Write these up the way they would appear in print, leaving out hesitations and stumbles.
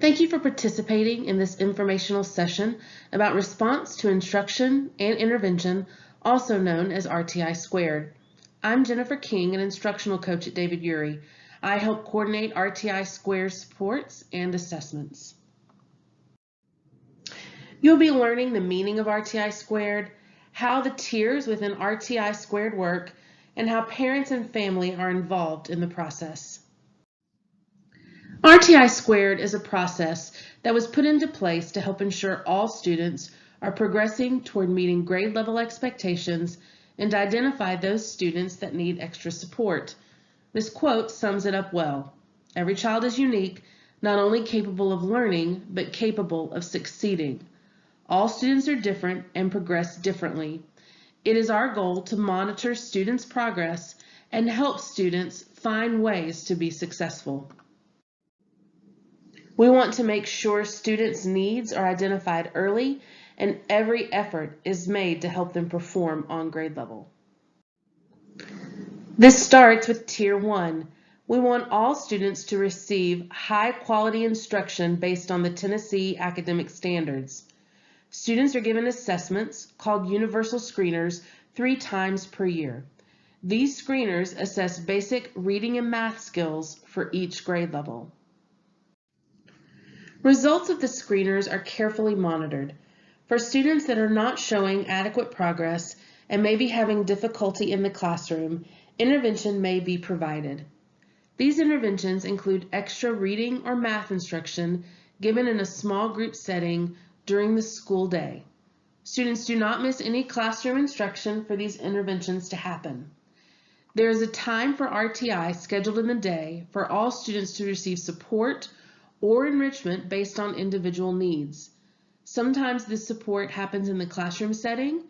Thank you for participating in this informational session about response to instruction and intervention, also known as RTI Squared. I'm Jennifer King, an instructional coach at David Urey. I help coordinate RTI Squared supports and assessments. You'll be learning the meaning of RTI Squared, how the tiers within RTI Squared work, and how parents and family are involved in the process. RTI Squared is a process that was put into place to help ensure all students are progressing toward meeting grade level expectations and to identify those students that need extra support. This quote sums it up well. Every child is unique, not only capable of learning, but capable of succeeding. All students are different and progress differently. It is our goal to monitor students' progress and help students find ways to be successful. We want to make sure students' needs are identified early and every effort is made to help them perform on grade level. This starts with Tier 1. We want all students to receive high-quality instruction based on the Tennessee academic standards. Students are given assessments called universal screeners 3 times per year. These screeners assess basic reading and math skills for each grade level. Results of the screeners are carefully monitored. For students that are not showing adequate progress and may be having difficulty in the classroom, intervention may be provided. These interventions include extra reading or math instruction given in a small group setting during the school day. Students do not miss any classroom instruction for these interventions to happen. There is a time for RTI scheduled in the day for all students to receive support or enrichment based on individual needs. Sometimes this support happens in the classroom setting,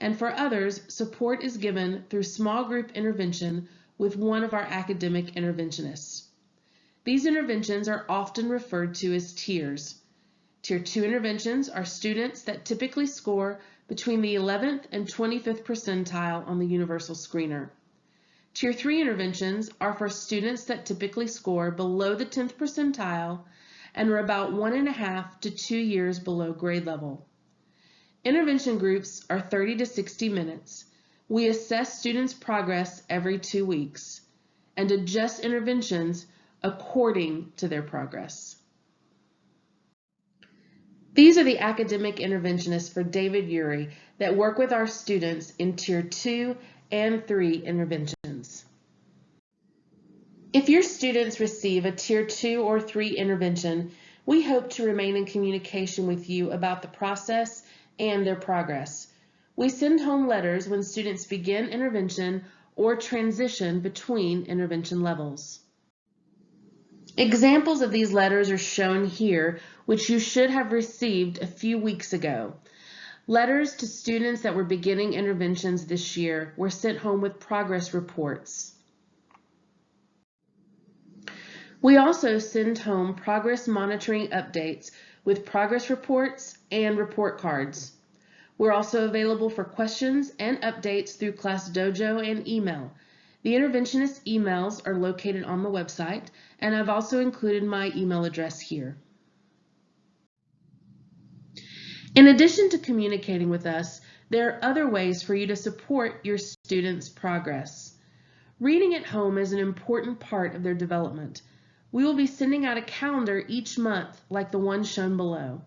and for others, support is given through small group intervention with one of our academic interventionists. These interventions are often referred to as tiers. Tier 2 interventions are students that typically score between the 11th and 25th percentile on the universal screener. Tier 3 interventions are for students that typically score below the 10th percentile and are about 1.5 to 2 years below grade level. Intervention groups are 30 to 60 minutes. We assess students' progress every 2 weeks and adjust interventions according to their progress. These are the academic interventionists for David Urey that work with our students in Tier 2 and 3 interventions. If your students receive a Tier 2 or 3 intervention, we hope to remain in communication with you about the process and their progress. We send home letters when students begin intervention or transition between intervention levels. Examples of these letters are shown here, which you should have received a few weeks ago. Letters to students that were beginning interventions this year were sent home with progress reports. We also send home progress monitoring updates with progress reports and report cards. We're also available for questions and updates through Class Dojo and email. The interventionist emails are located on the website, and I've also included my email address here. In addition to communicating with us, there are other ways for you to support your students' progress. Reading at home is an important part of their development. We will be sending out a calendar each month like the one shown below.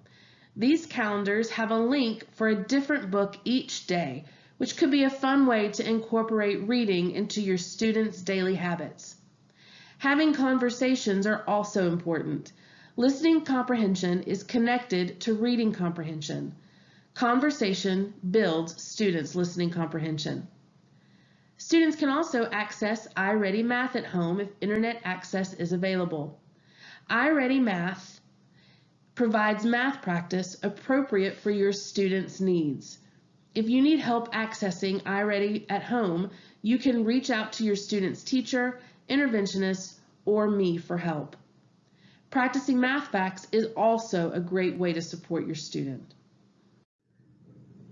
These calendars have a link for a different book each day, which could be a fun way to incorporate reading into your students' daily habits. Having conversations are also important. Listening comprehension is connected to reading comprehension. Conversation builds students' listening comprehension. Students can also access iReady Math at home if internet access is available. iReady Math provides math practice appropriate for your students' needs. If you need help accessing iReady at home, you can reach out to your student's teacher, interventionist, or me for help. Practicing math facts is also a great way to support your student.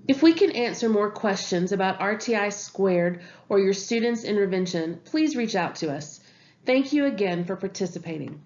If we can answer more questions about RTI Squared or your student's intervention, please reach out to us. Thank you again for participating.